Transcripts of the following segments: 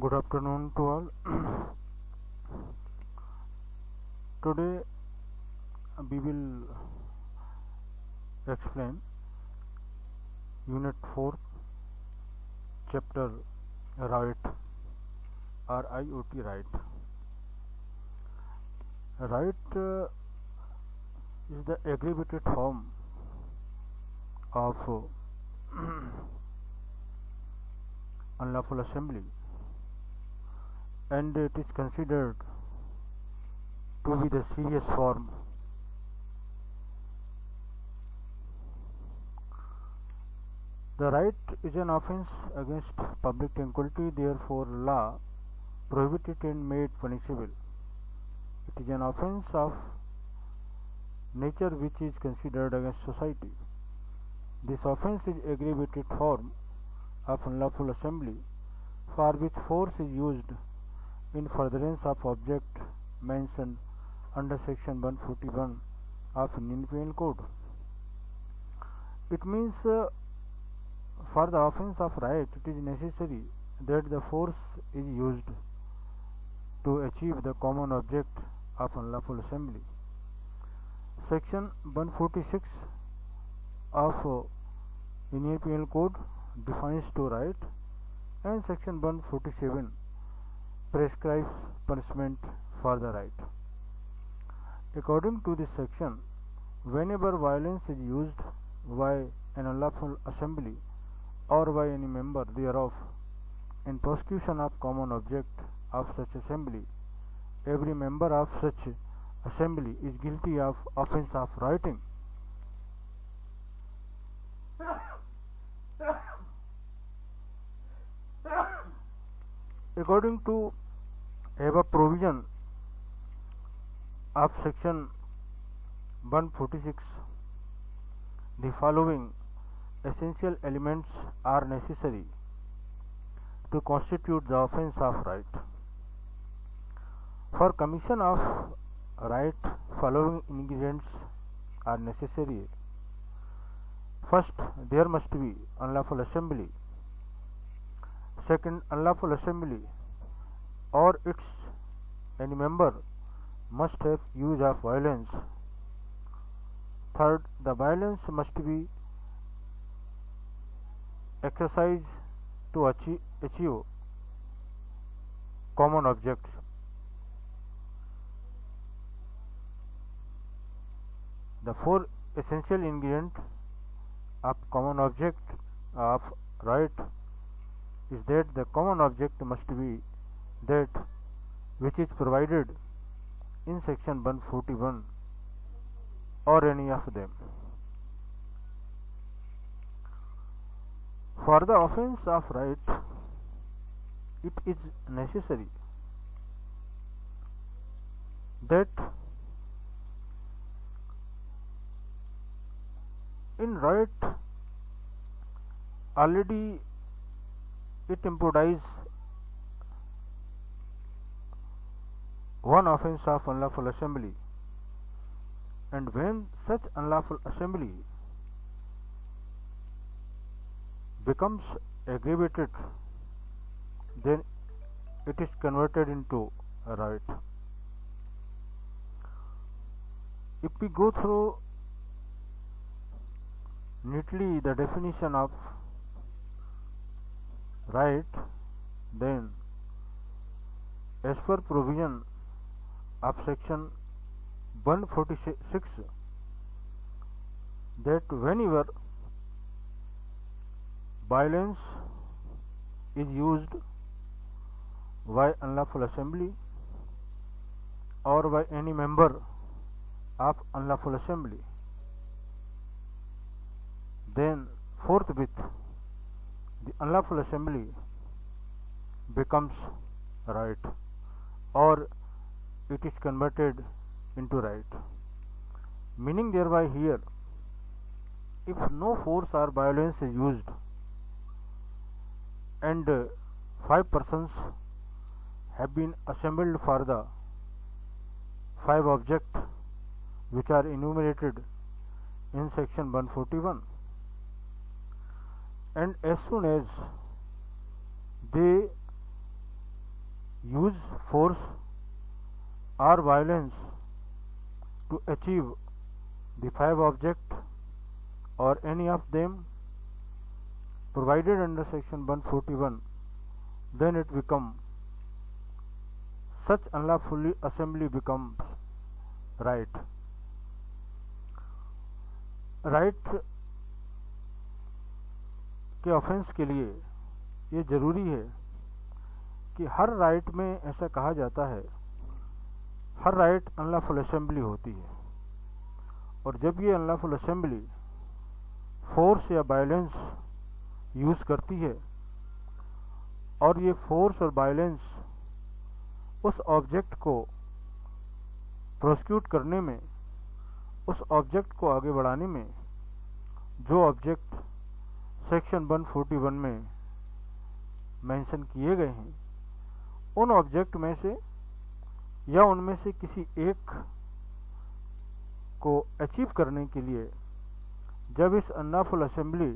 Good afternoon to all. Today we will explain Unit 4, Chapter Right, R-I-O-T, Right. Right is the aggregated form of unlawful assembly, and it is considered to be the serious form. The right is an offence against public tranquility, therefore law prohibits it and made punishable. It is an offence of nature which is considered against society. This offence is aggravated form of unlawful assembly for which force is used in furtherance of object mentioned under section 141 of Indian Penal Code. It means for the offence of right, it is necessary that the force is used to achieve the common object of unlawful assembly. Section 146 of Indian Penal Code defines to right, and section 147 prescribes punishment for the right. According to this section, whenever violence is used by an unlawful assembly or by any member thereof in prosecution of common object of such assembly, every member of such assembly is guilty of offence of rioting. According to above provision of section 146, the following essential elements are necessary to constitute the offence of right. For commission of right, following ingredients are necessary. First, there must be unlawful assembly. Second, unlawful assembly or its any member must have use of violence. Third, the violence must be exercised to achieve common objects. The four essential ingredients of common object of right is that the common object must be that which is provided in section 141 or any of them. For the offence of right, it is necessary that in right already it implies one offence of unlawful assembly, and when such unlawful assembly becomes aggravated, then it is converted into a right. If we go through neatly the definition of right, then as per provision of section 146, that whenever violence is used by unlawful assembly or by any member of unlawful assembly, then forthwith the unlawful assembly becomes right, or it is converted into right. Meaning thereby here, if no force or violence is used and 5 persons have been assembled for the 5 objects which are enumerated in section 141, and as soon as they use force or violence to achieve the five objects or any of them provided under section 141, then it becomes such unlawful assembly becomes right. Right के offence के लिए ये जरूरी है कि हर right में ऐसा कहा जाता है, हर राइट अनलॉफुल असेंबली होती है, और जब ये अनलॉफुल असेंबली फोर्स या वायलेंस यूज करती है और ये फोर्स और वायलेंस उस ऑब्जेक्ट को प्रोसिक्यूट करने में, उस ऑब्जेक्ट को आगे बढ़ाने में, जो ऑब्जेक्ट सेक्शन 141 में मेंशन किए गए हैं, उन ऑब्जेक्ट में से या उनमें से किसी एक को अचीव करने के लिए जब इस अनलॉफुल असेंबली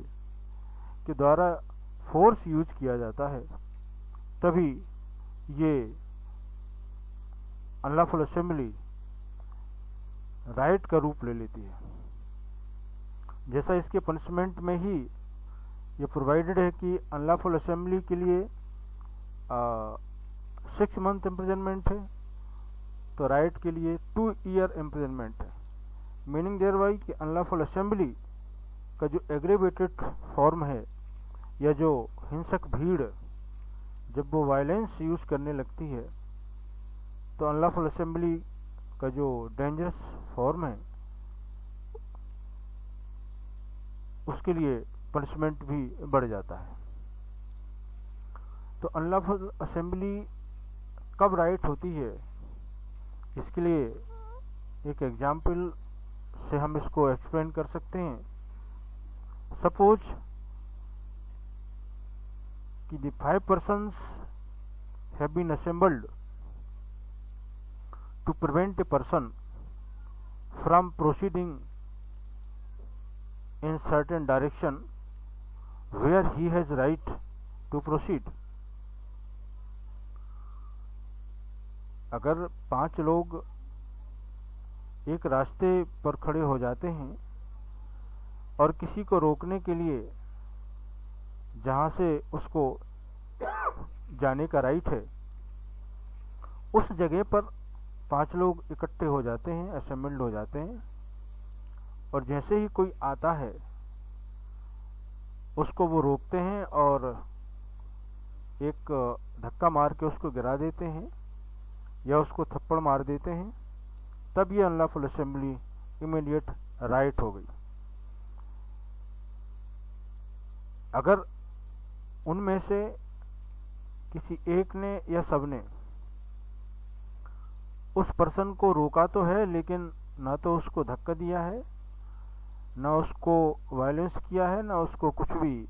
के द्वारा फोर्स यूज किया जाता है, तभी ये अनलॉफुल असेंबली राइट का रूप ले लेती है। जैसा इसके पनिशमेंट में ही ये प्रोवाइडेड है कि अनलॉफुल असेंबली के लिए 6 मंथ इम्प्रिजनमेंट है, तो राइट के लिए 2 ईयर इम्प्रिजनमेंट है। मीनिंग देयर बाई कि अनलॉफुल असेंबली का जो एग्रेवेटेड फॉर्म है या जो हिंसक भीड़ जब वो वायलेंस यूज करने लगती है, तो अनलॉफुल असेंबली का जो डेंजरस फॉर्म है उसके लिए पनिशमेंट भी बढ़ जाता है। तो अनलॉफुल असेंबली कब राइट होती है, इसके लिए एक एग्जाम्पल से हम इसको एक्सप्लेन कर सकते हैं। सपोज कि the 5 persons have been assembled to prevent a person from proceeding in certain direction where he has right to proceed. अगर 5 लोग एक रास्ते पर खड़े हो जाते हैं और किसी को रोकने के लिए जहां से उसको जाने का राइट है, उस जगह पर 5 लोग इकट्ठे हो जाते हैं, असेंबल्ड हो जाते हैं, और जैसे ही कोई आता है उसको वो रोकते हैं और एक धक्का मार के उसको गिरा देते हैं या उसको थप्पड़ मार देते हैं, तब ये अनलॉफुल असेंबली इमीडिएट राइट हो गई। अगर उनमें से किसी एक ने या सब ने उस पर्सन को रोका तो है, लेकिन ना तो उसको धक्का दिया है, ना उसको वायलेंस किया है, ना उसको कुछ भी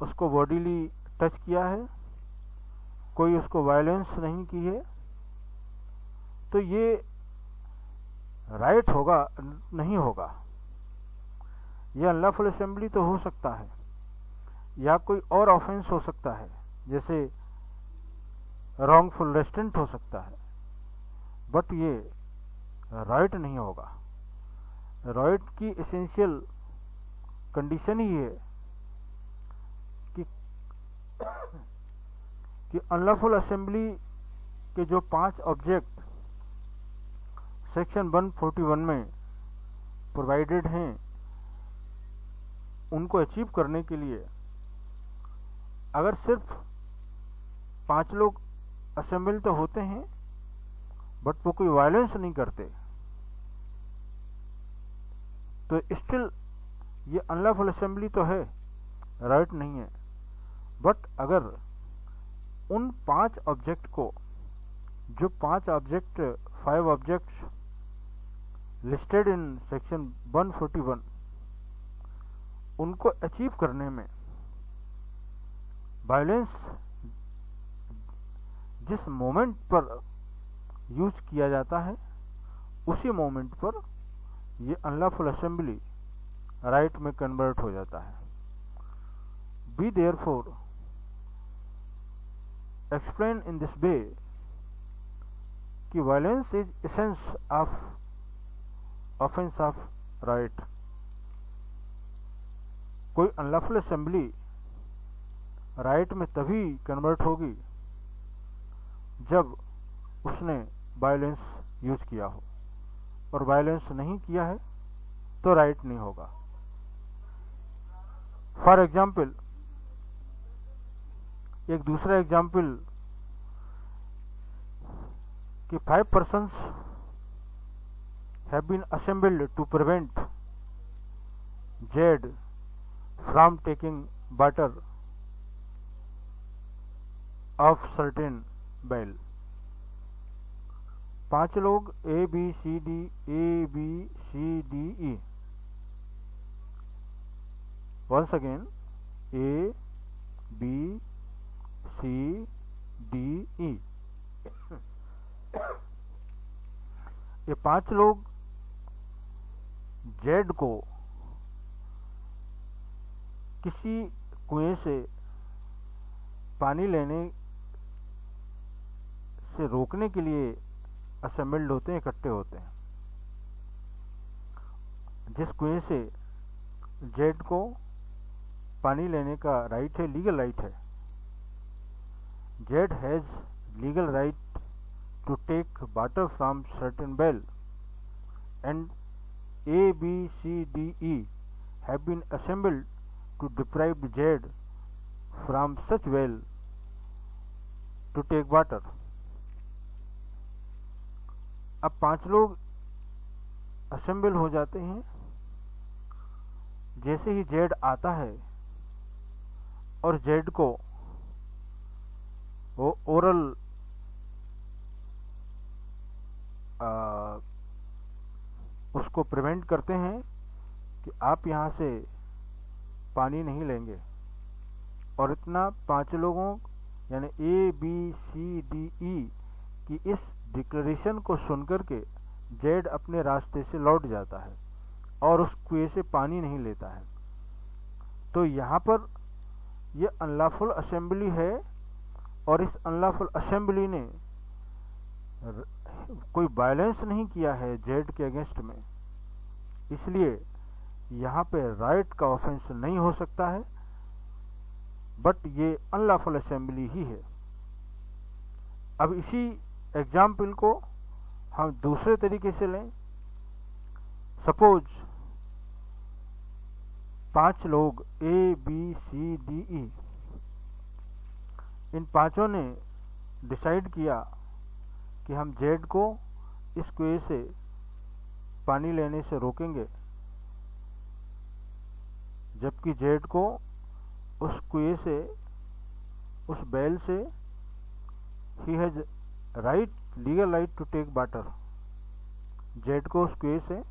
उसको बॉडीली टच किया है, कोई उसको वायलेंस नहीं की है, तो ये राइट होगा नहीं होगा। यह अनलॉफुल असेंबली तो हो सकता है या कोई और ऑफेंस हो सकता है, जैसे रॉन्गफुल रेस्ट्रेंट हो सकता है, बट ये राइट नहीं होगा। राइट की एसेंशियल कंडीशन ही है कि अनलॉफुल असेंबली के जो 5 ऑब्जेक्ट सेक्शन 141 में प्रोवाइडेड हैं, उनको अचीव करने के लिए अगर सिर्फ 5 लोग असेंबल तो होते हैं बट वो कोई वायलेंस नहीं करते, तो स्टिल ये अनलॉफुल असेंबली तो है, राइट नहीं है। बट अगर उन 5 ऑब्जेक्ट को, जो 5 object 5 objects listed in section 141, उनको अचीव करने में वायलेंस जिस मोमेंट पर यूज किया जाता है, उसी मोमेंट पर ये अनलॉफुल असेंबली राइट में कन्वर्ट हो जाता है। Be therefore explain in this way कि violence is essence of offense of right. कोई अनलॉफुल असेंबली राइट में तभी कन्वर्ट होगी जब उसने वायलेंस यूज किया हो, और वायलेंस नहीं किया है तो राइट नहीं होगा। फॉर एग्जाम्पल, एक दूसरा एग्जाम्पल कि 5 persons have been assembled to prevent Jade from taking water of certain well. 5 लोग A B C D E, once again A B C D E, ये 5 लोग जेड को किसी कुएं से पानी लेने से रोकने के लिए असेंबल्ड होते हैं, इकट्ठे होते हैं। जिस कुएं से जेड को पानी लेने का राइट है, लीगल राइट है। Z has legal right to take water from certain well, and A, B, C, D, E have been assembled to deprive Jade from such well to take water. अब 5 लोग assemble हो जाते हैं। जैसे ही Z आता है और जेड को वो ओरल उसको प्रिवेंट करते हैं कि आप यहाँ से पानी नहीं लेंगे, और इतना 5 लोगों यानी A, B, C, D, E की इस डिक्लेरेशन को सुनकर के जेड अपने रास्ते से लौट जाता है और उस कुएं से पानी नहीं लेता है। तो यहाँ पर यह अनलॉफुल असेंबली है, और इस अनलॉफुल असेंबली ने कोई वायलेंस नहीं किया है जेड के अगेंस्ट में, इसलिए यहाँ पे राइट का ऑफेंस नहीं हो सकता है, बट ये अनलॉफुल असेंबली ही है। अब इसी एग्जाम्पल को हम दूसरे तरीके से लें। सपोज 5 लोग A, B, C, D, E, इन 5 ने डिसाइड किया कि हम जेड को इस कुएं से पानी लेने से रोकेंगे, जबकि जेड को उस कुएं से, उस बैल से ही has right, legal right to take water. Z को उस कुएं से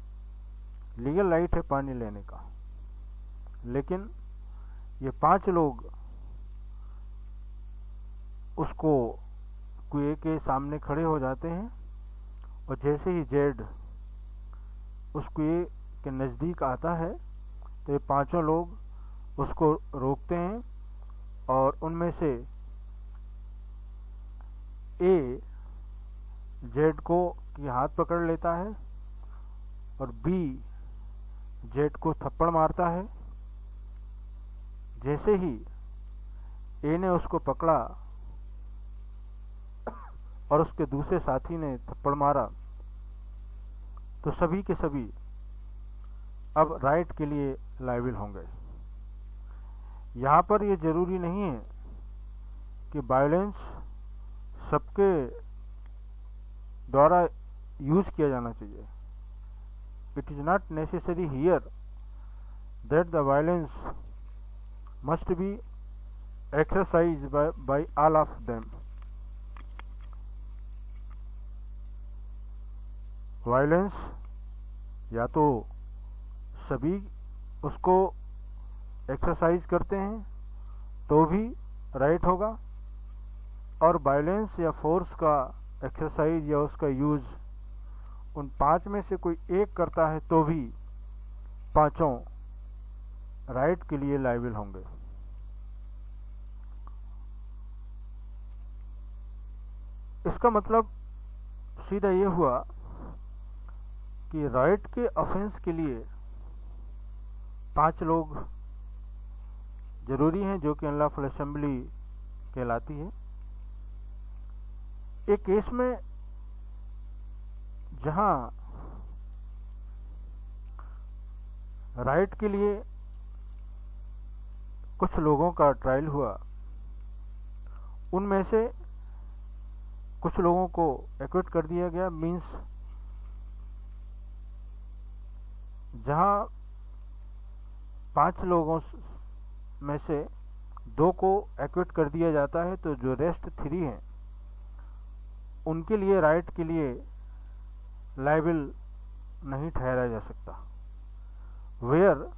लीगल राइट है पानी लेने का, लेकिन ये 5 लोग उसको कुएं के सामने खड़े हो जाते हैं, और जैसे ही जेड उस कुएं के नज़दीक आता है तो ये 5 लोग उसको रोकते हैं, और उनमें से ए जेड को की हाथ पकड़ लेता है और बी जेड को थप्पड़ मारता है। जैसे ही ए ने उसको पकड़ा और उसके दूसरे साथी ने थप्पड़ मारा, तो सभी के सभी अब राइट के लिए लायबल होंगे। यहाँ पर ये जरूरी नहीं है कि वायलेंस सबके द्वारा यूज किया जाना चाहिए। It is not necessary here that the violence must be exercise by all of them. Violence या तो सभी उसको एक्सरसाइज करते हैं तो भी राइट होगा, और वायलेंस या फोर्स का एक्सरसाइज या उसका यूज उन 5 में से कोई एक करता है तो भी 5 राइट के लिए लायबल होंगे। इसका मतलब सीधा ये हुआ कि राइट के ऑफेंस के लिए 5 लोग जरूरी हैं, जो कि अनलॉफुल असेंबली कहलाती है। एक केस में जहां राइट के लिए कुछ लोगों का ट्रायल हुआ, उनमें से कुछ लोगों को एक्विट कर दिया गया। मींस जहां 5 लोगों में से 2 को एक्विट कर दिया जाता है, तो जो रेस्ट 3 हैं उनके लिए राइट के लिए लायबल नहीं ठहराया जा सकता। Where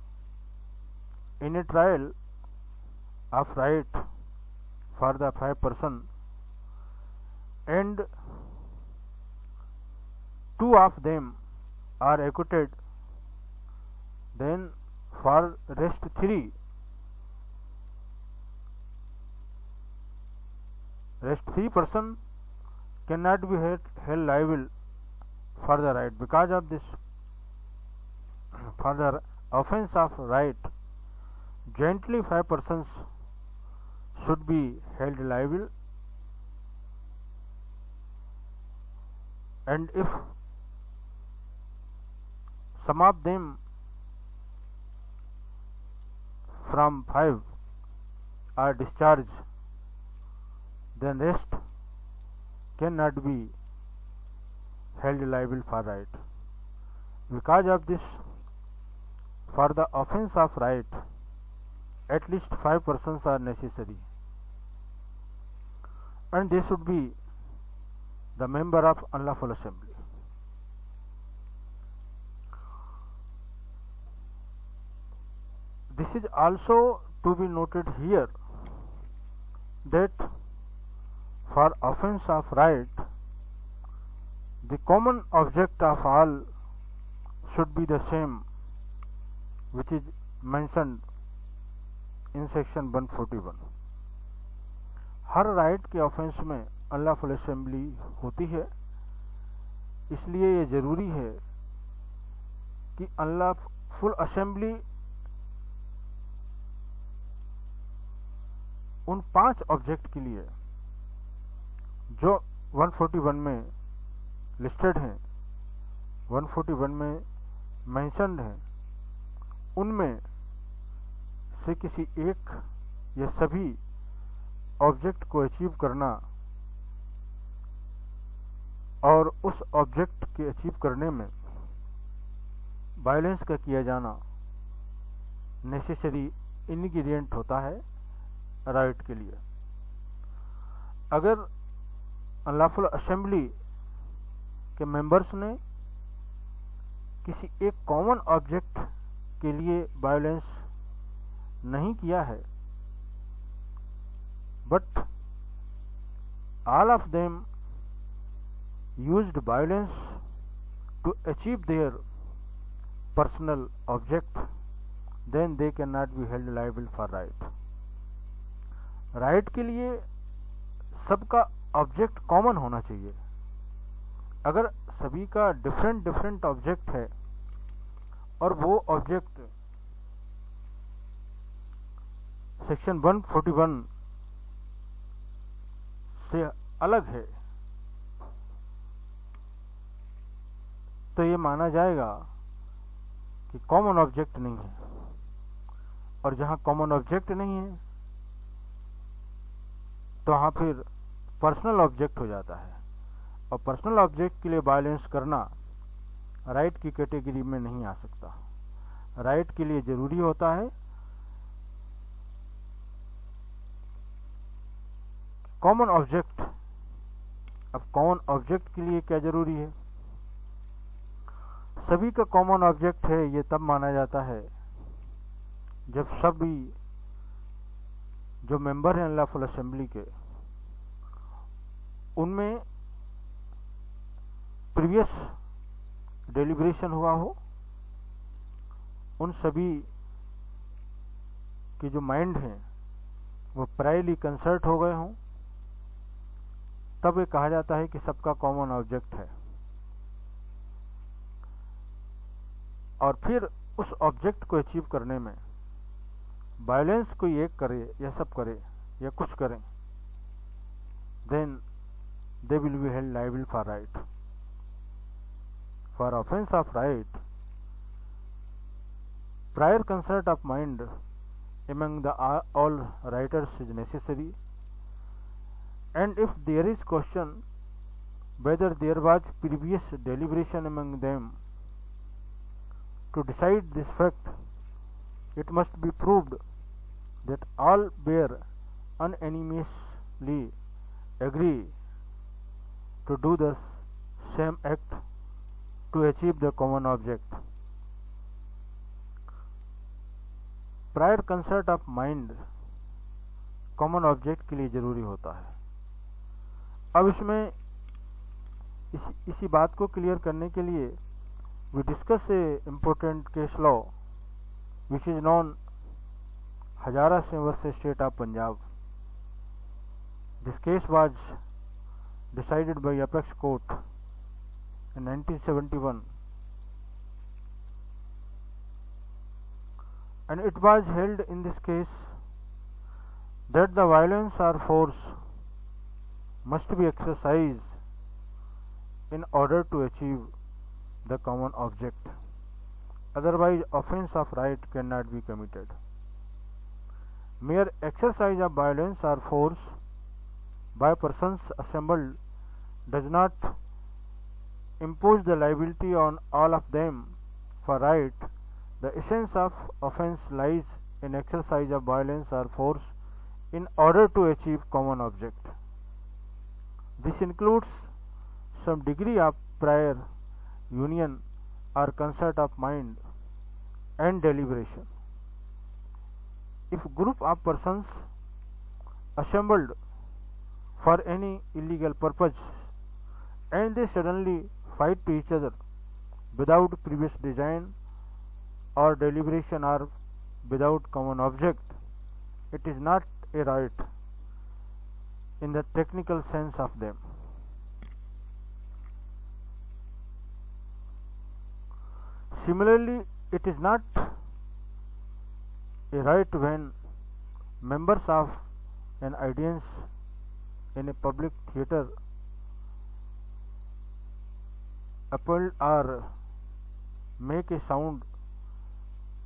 in a trial of right for the 5 person and 2 of them are acquitted, then for rest 3 person cannot be held liable for the right. Because of this, for the offense of right, jointly 5 persons should be held liable, and if some of them from 5 are discharged, then rest cannot be held liable for right. Because of this, for the offense of right, at least 5 persons are necessary, and they should be the member of unlawful assembly. This is also to be noted here that for offense of right, the common object of all should be the same, which is mentioned in section 141. Her right के offence में unlawful assembly होती है, इसलिए ये जरूरी है कि unlawful assembly उन 5 ऑब्जेक्ट के लिए जो 141 में लिस्टेड हैं, 141 में मेंशन्ड हैं, उनमें से किसी एक या सभी ऑब्जेक्ट को अचीव करना और उस ऑब्जेक्ट के अचीव करने में वायलेंस का किया जाना नेसेसरी इंग्रेडिएंट होता है राइट के लिए। अगर अनलॉफुल असेंबली के मेंबर्स ने किसी एक कॉमन ऑब्जेक्ट के लिए वायलेंस नहीं किया है, but all of them used violence to achieve their personal object, then they cannot be held liable for right. Right के लिए सबका ऑब्जेक्ट कॉमन होना चाहिए। अगर सभी का डिफरेंट ऑब्जेक्ट है और वो ऑब्जेक्ट सेक्शन 141 से अलग है, तो ये माना जाएगा कि कॉमन ऑब्जेक्ट नहीं है। और जहां कॉमन ऑब्जेक्ट नहीं है तो वहां फिर पर्सनल ऑब्जेक्ट हो जाता है, और पर्सनल ऑब्जेक्ट के लिए वायलेंस करना राइट की कैटेगरी में नहीं आ सकता। राइट के लिए जरूरी होता है कॉमन ऑब्जेक्ट। अब कॉमन ऑब्जेक्ट के लिए क्या जरूरी है? सभी का कॉमन ऑब्जेक्ट है, ये तब माना जाता है जब सभी जो मेंबर हैं अनलॉफुल असेंबली के, उनमें प्रीवियस डेलिब्रेशन हुआ हो, उन सभी के जो माइंड हैं वो प्रायली कंसर्ट हो गए हों, तब ये कहा जाता है कि सबका कॉमन ऑब्जेक्ट है। और फिर उस ऑब्जेक्ट को अचीव करने में वायलेंस कोई एक करे या सब करे या कुछ करें, then they will be held liable for right. For offense of right, prior consent of mind among the all writers is necessary, and if there is question whether there was previous deliberation among them to decide this fact, it must be proved that all bear unanimously agree to do the same act to achieve the common object. Prior concert of mind common object के लिए जरूरी होता है। अब इसमें इसी बात को क्लियर करने के लिए we discuss a important case law which is known Hazara Singh versus state of Punjab. This case was decided by Apex Court in 1971, and it was held in this case that the violence or force must be exercised in order to achieve the common object, otherwise offense of right cannot be committed. Mere exercise of violence or force by persons assembled does not impose the liability on all of them for right. The essence of offense lies in exercise of violence or force in order to achieve common object. This includes some degree of prior union or concert of mind and deliberation. If group of persons assembled for any illegal purpose and they suddenly fight to each other without previous design or deliberation or without common object, it is not a right in the technical sense of them. Similarly, it is not a right when members of an audience in a public theatre applaud or make a sound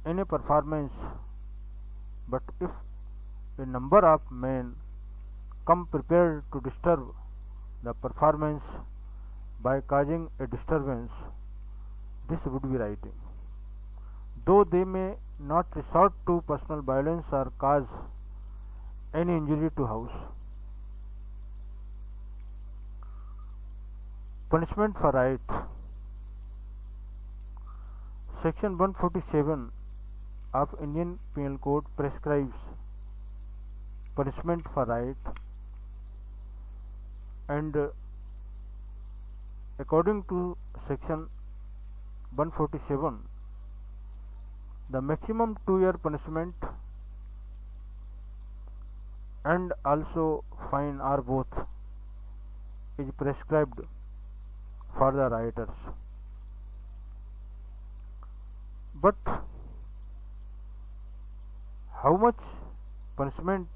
in a performance, but if a number of men come prepared to disturb the performance by causing a disturbance, this would be writing, though they may not resort to personal violence or cause any injury to house. Punishment for right. Section 147 of Indian Penal Code prescribes punishment for right, and according to section 147, the maximum 2-year punishment and also fine or both is prescribed for the rioters. But how much punishment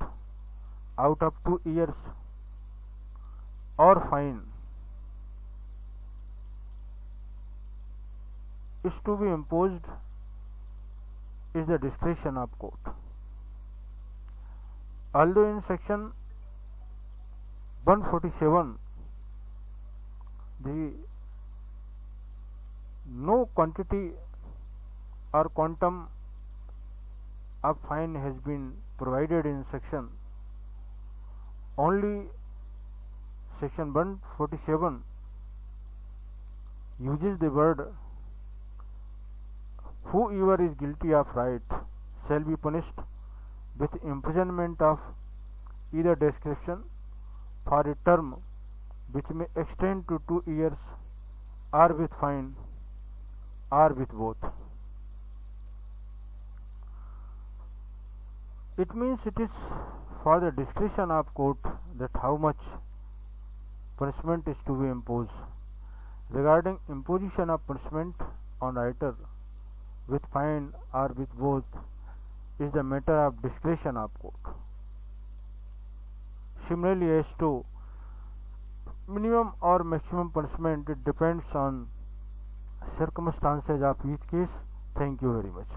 out of 2 years or fine is to be imposed is the discretion of court. Although in section 147 the no quantity or quantum of fine has been provided in section, only section 147 uses the word whoever is guilty of right shall be punished with imprisonment of either description for a term which may extend to 2 years, or with fine, or with both. It means it is for the discretion of court that how much punishment is to be imposed. Regarding imposition of punishment on writer with fine or with both is the matter of discretion of court. Similarly, as to minimum or maximum punishment, it depends on circumstances of each case. Thank you very much.